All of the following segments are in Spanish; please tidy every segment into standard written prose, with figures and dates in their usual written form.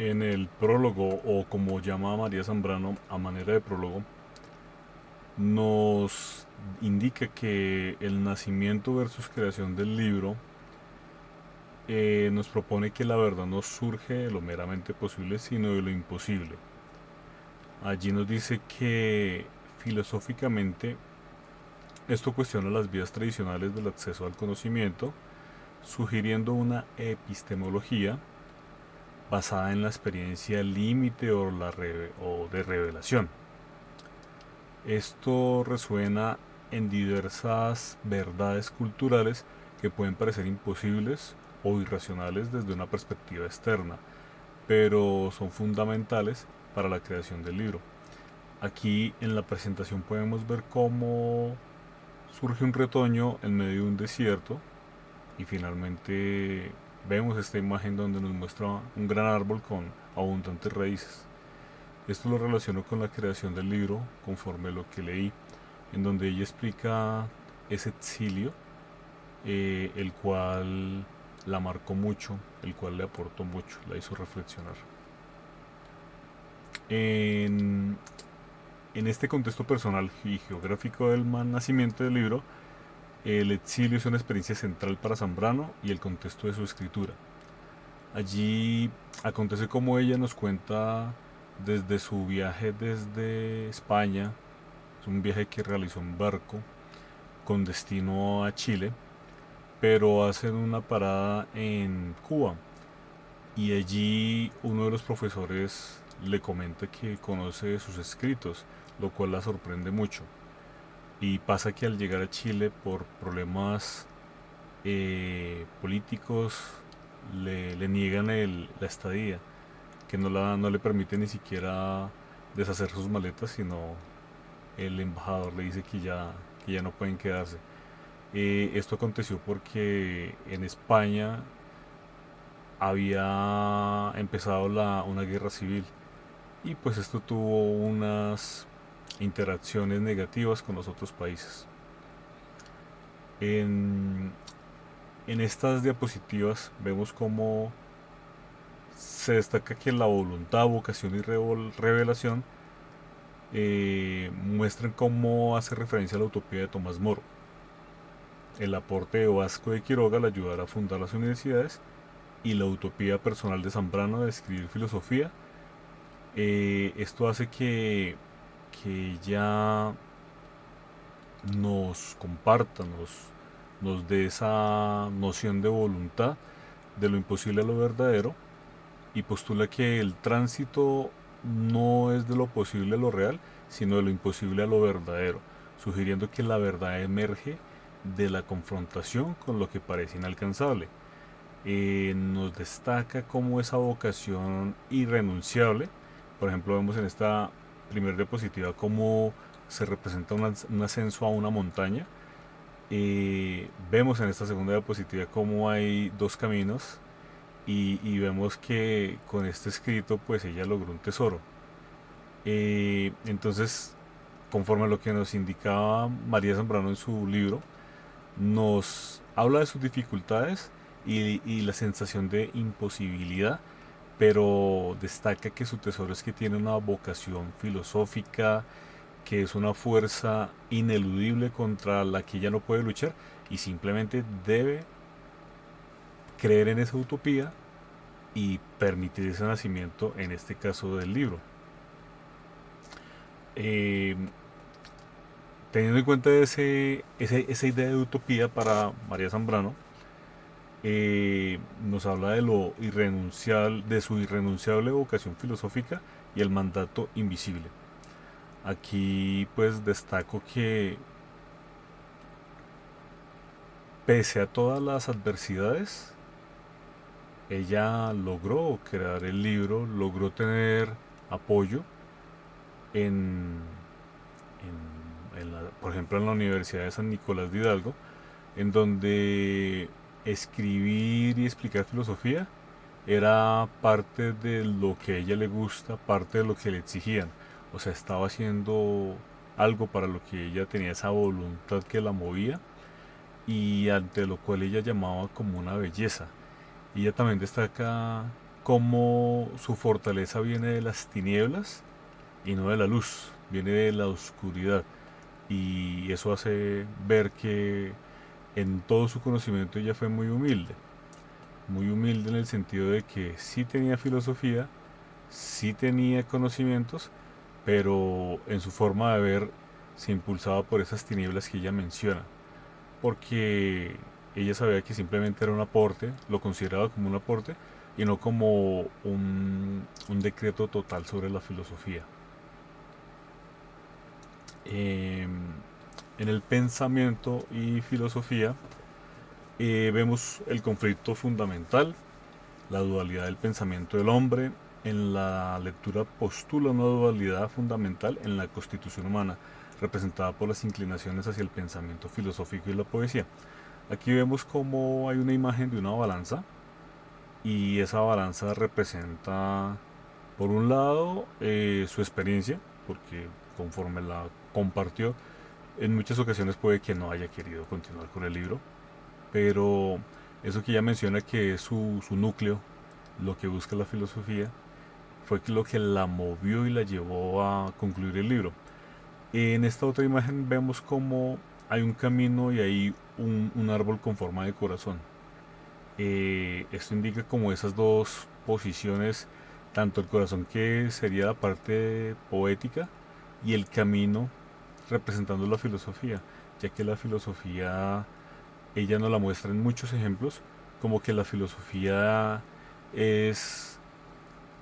En el prólogo, o como llama María Zambrano a manera de prólogo, nos indica que el nacimiento versus creación del libro nos propone que la verdad no surge de lo meramente posible, sino de lo imposible. Allí nos dice que filosóficamente esto cuestiona las vías tradicionales del acceso al conocimiento, sugiriendo una epistemología basada en la experiencia límite o de revelación. Esto resuena en diversas verdades culturales que pueden parecer imposibles o irracionales desde una perspectiva externa, pero son fundamentales para la creación del libro. Aquí en la presentación podemos ver cómo surge un retoño en medio de un desierto y finalmente vemos esta imagen donde nos muestra un gran árbol con abundantes raíces. Esto lo relaciono con la creación del libro conforme lo que leí, en donde ella explica ese exilio, el cual la marcó mucho, el cual le aportó mucho, la hizo reflexionar. En, en este contexto personal y geográfico del nacimiento del libro, el exilio es una experiencia central para Zambrano y el contexto de su escritura. Allí acontece como ella nos cuenta desde su viaje desde España, es un viaje que realizó en barco con destino a Chile, pero hacen una parada en Cuba y allí uno de los profesores le comenta que conoce sus escritos, lo cual la sorprende mucho. Y pasa que al llegar a Chile por problemas políticos le niegan la estadía, que no le permite ni siquiera deshacer sus maletas, sino el embajador le dice que ya no pueden quedarse. Esto aconteció porque en España había empezado una guerra civil y pues esto tuvo unas interacciones negativas con los otros países. En, en estas diapositivas vemos cómo se destaca que la voluntad, vocación y revelación muestran cómo hace referencia a la utopía de Tomás Moro. El aporte de Vasco de Quiroga al ayudar a fundar las universidades y la utopía personal de Zambrano de escribir filosofía. Esto hace que ya nos comparta, nos dé esa noción de voluntad, de lo imposible a lo verdadero, y postula que el tránsito no es de lo posible a lo real, sino de lo imposible a lo verdadero, sugiriendo que la verdad emerge de la confrontación con lo que parece inalcanzable. Nos destaca como esa vocación irrenunciable. Por ejemplo, vemos en esta primera diapositiva cómo se representa un ascenso a una montaña. Vemos en esta segunda diapositiva cómo hay dos caminos y vemos que con este escrito pues ella logró un tesoro. Entonces, conforme a lo que nos indicaba María Zambrano en su libro, nos habla de sus dificultades y la sensación de imposibilidad, pero destaca que su tesoro es que tiene una vocación filosófica, que es una fuerza ineludible contra la que ella no puede luchar y simplemente debe creer en esa utopía y permitir ese nacimiento, en este caso del libro. Eh, Teniendo en cuenta esa idea de utopía para María Zambrano, nos habla de lo irrenunciable, de su irrenunciable vocación filosófica y el mandato invisible. Aquí pues destaco que pese a todas las adversidades, ella logró crear el libro, logró tener apoyo en, por ejemplo, en la Universidad de San Nicolás de Hidalgo, en donde escribir y explicar filosofía era parte de lo que a ella le gusta, parte de lo que le exigían. O sea, estaba haciendo algo para lo que ella tenía esa voluntad que la movía y ante lo cual ella llamaba como una belleza. Y ella también destaca cómo su fortaleza viene de las tinieblas y no de la luz, viene de la oscuridad. Y eso hace ver que en todo su conocimiento ella fue muy humilde en el sentido de que sí tenía filosofía, sí tenía conocimientos, pero en su forma de ver se impulsaba por esas tinieblas que ella menciona, porque ella sabía que simplemente era un aporte, lo consideraba como un aporte y no como un decreto total sobre la filosofía. Eh, en el pensamiento y filosofía vemos el conflicto fundamental, la dualidad del pensamiento del hombre. En la lectura postula una dualidad fundamental en la constitución humana, representada por las inclinaciones hacia el pensamiento filosófico y la poesía. Aquí vemos cómo hay una imagen de una balanza y esa balanza representa, por un lado, su experiencia, porque conforme la compartió, en muchas ocasiones puede que no haya querido continuar con el libro, pero eso que ella menciona que es su núcleo, lo que busca la filosofía, fue lo que la movió y la llevó a concluir el libro. En esta otra imagen vemos como hay un camino y hay un árbol con forma de corazón. Esto indica como esas dos posiciones, tanto el corazón que sería la parte poética y el camino representando la filosofía, ya que la filosofía ella nos la muestra en muchos ejemplos, como que la filosofía es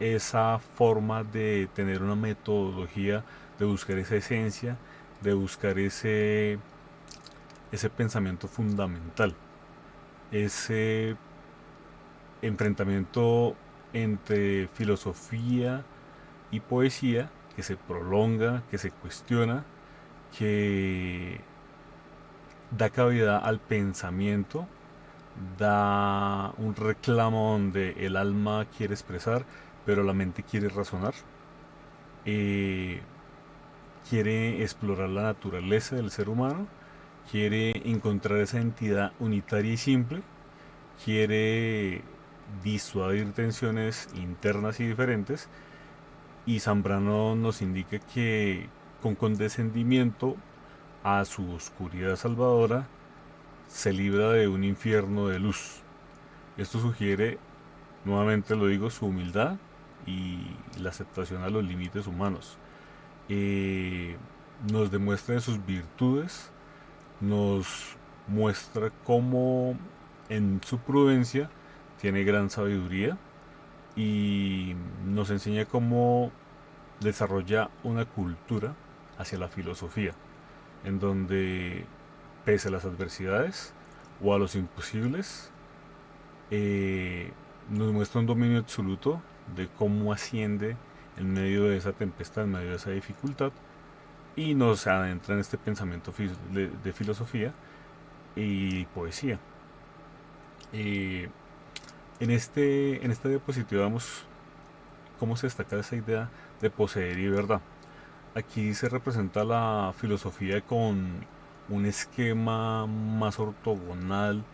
esa forma de tener una metodología, de buscar esa esencia, de buscar ese pensamiento fundamental, ese enfrentamiento entre filosofía y poesía que se prolonga, que se cuestiona, que da cabida al pensamiento, da un reclamo donde el alma quiere expresar, pero la mente quiere razonar, eh, quiere explorar la naturaleza del ser humano, quiere encontrar esa entidad unitaria y simple, quiere disuadir tensiones internas y diferentes, y Zambrano nos indica que con condescendimiento a su oscuridad salvadora se libra de un infierno de luz. Esto sugiere, nuevamente lo digo, su humildad y la aceptación a los límites humanos. Eh, Nos demuestra de sus virtudes, nos muestra cómo en su prudencia tiene gran sabiduría y nos enseña cómo desarrolla una cultura hacia la filosofía, en donde pese a las adversidades o a los imposibles, nos muestra un dominio absoluto de cómo asciende en medio de esa tempestad, en medio de esa dificultad, y nos adentra en este pensamiento de filosofía y poesía. Eh, en esta diapositiva vemos cómo se destaca esa idea de poseer y verdad. Aquí se representa la filosofía con un esquema más ortogonal,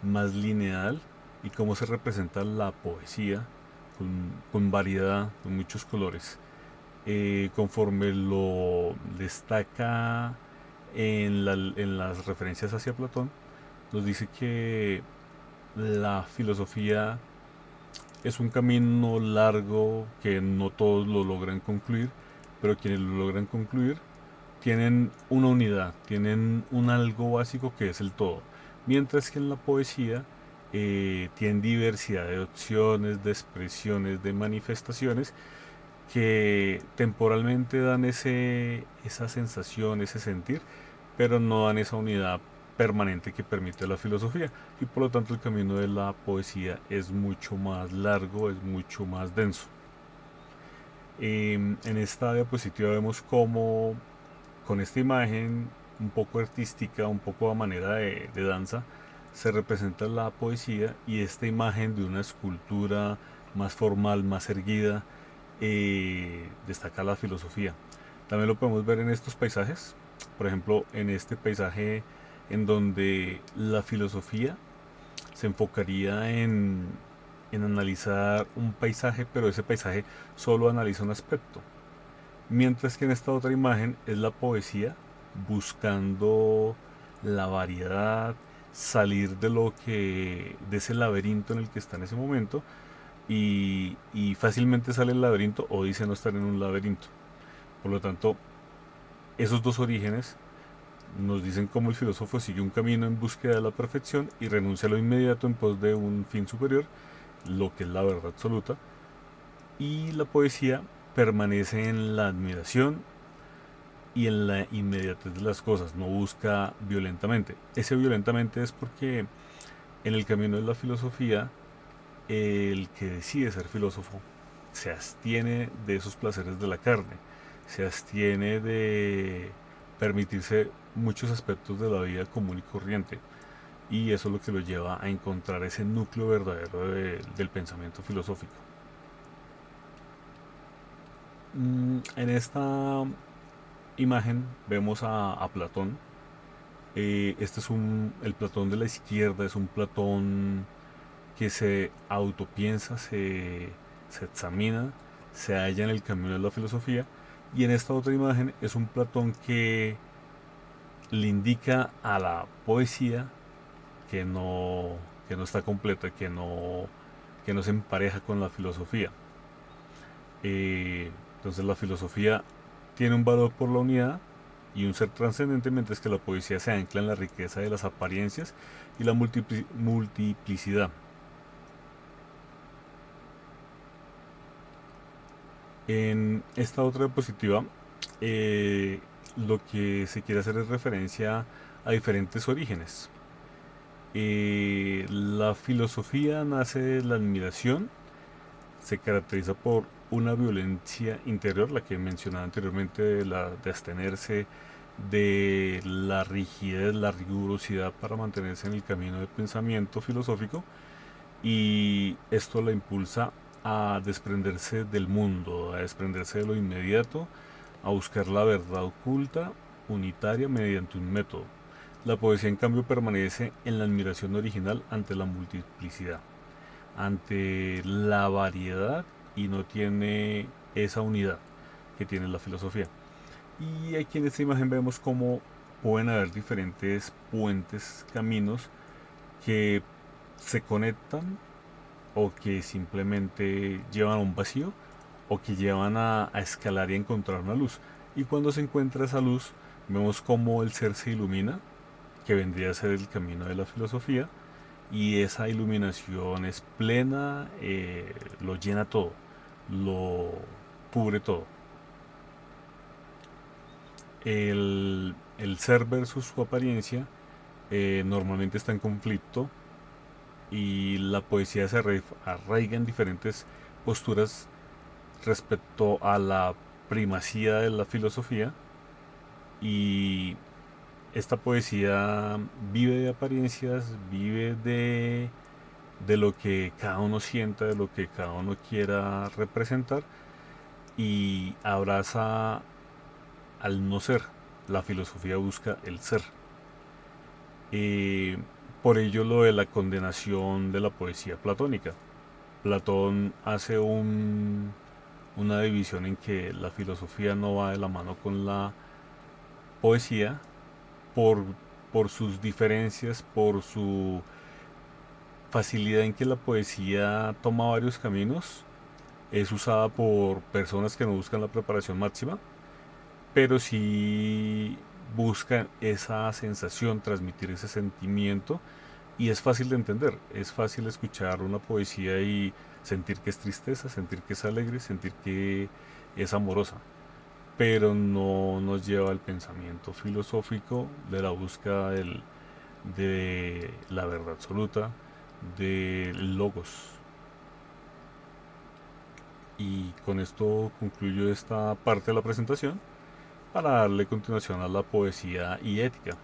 más lineal, y cómo se representa la poesía con variedad, con muchos colores. Conforme lo destaca en las referencias hacia Platón, nos dice que la filosofía es un camino largo que no todos lo logran concluir, pero quienes lo logran concluir tienen una unidad, tienen un algo básico que es el todo. Mientras que en la poesía tienen diversidad de opciones, de expresiones, de manifestaciones que temporalmente dan esa sensación, ese sentir, pero no dan esa unidad permanente que permite la filosofía, y por lo tanto el camino de la poesía es mucho más largo, es mucho más denso. En esta diapositiva vemos cómo con esta imagen un poco artística, un poco a manera de danza, se representa la poesía, y esta imagen de una escultura más formal, más erguida, destaca la filosofía. También lo podemos ver en estos paisajes, por ejemplo, en este paisaje en donde la filosofía se enfocaría en analizar un paisaje, pero ese paisaje solo analiza un aspecto. Mientras que en esta otra imagen es la poesía buscando la variedad, salir de ese laberinto en el que está en ese momento y fácilmente sale el laberinto o dice no estar en un laberinto. Por lo tanto, esos dos orígenes nos dicen cómo el filósofo sigue un camino en búsqueda de la perfección y renuncia a lo inmediato en pos de un fin superior, lo que es la verdad absoluta, y la poesía permanece en la admiración y en la inmediatez de las cosas, no busca violentamente. Ese violentamente es porque en el camino de la filosofía, el que decide ser filósofo se abstiene de esos placeres de la carne, se abstiene de permitirse muchos aspectos de la vida común y corriente. Y eso es lo que lo lleva a encontrar ese núcleo verdadero del pensamiento filosófico. En esta imagen vemos a Platón. Este es el Platón de la izquierda, es un Platón que se autopiensa, se examina, se halla en el camino de la filosofía. Y en esta otra imagen es un Platón le indica a la poesía que que no está completa, que no se empareja con la filosofía. Entonces la filosofía tiene un valor por la unidad y un ser trascendente, mientras que la poesía se ancla en la riqueza de las apariencias y la multiplicidad. En esta otra diapositiva, lo que se quiere hacer es referencia a diferentes orígenes. La filosofía nace de la admiración, se caracteriza por una violencia interior, la que mencionaba anteriormente, de abstenerse, de la rigidez, la rigurosidad para mantenerse en el camino del pensamiento filosófico, y esto la impulsa a desprenderse del mundo, a desprenderse de lo inmediato, a buscar la verdad oculta, unitaria, mediante un método. La poesía, en cambio, permanece en la admiración original ante la multiplicidad, ante la variedad, y no tiene esa unidad que tiene la filosofía. Y aquí en esta imagen vemos cómo pueden haber diferentes puentes, caminos que se conectan o que simplemente llevan a un vacío o que llevan a escalar y a encontrar una luz. Y cuando se encuentra esa luz, vemos cómo el ser se ilumina, que vendría a ser el camino de la filosofía, y esa iluminación es plena, lo llena todo, lo cubre todo. El ser versus su apariencia normalmente está en conflicto, y la poesía se arraiga en diferentes posturas respecto a la primacía de la filosofía, y esta poesía vive de apariencias, vive de lo que cada uno sienta, de lo que cada uno quiera representar, y abraza al no ser. La filosofía busca el ser. Eh, por ello lo de la condenación de la poesía platónica. Platón hace una división en que la filosofía no va de la mano con la poesía por, por sus diferencias, por su facilidad en que la poesía toma varios caminos, es usada por personas que no buscan la preparación máxima, pero sí buscan esa sensación, transmitir ese sentimiento, y es fácil de entender, es fácil escuchar una poesía y sentir que es tristeza, sentir que es alegre, sentir que es amorosa, pero no nos lleva al pensamiento filosófico de la búsqueda de la verdad absoluta, del logos. Y con esto concluyo esta parte de la presentación para darle continuación a la poesía y ética.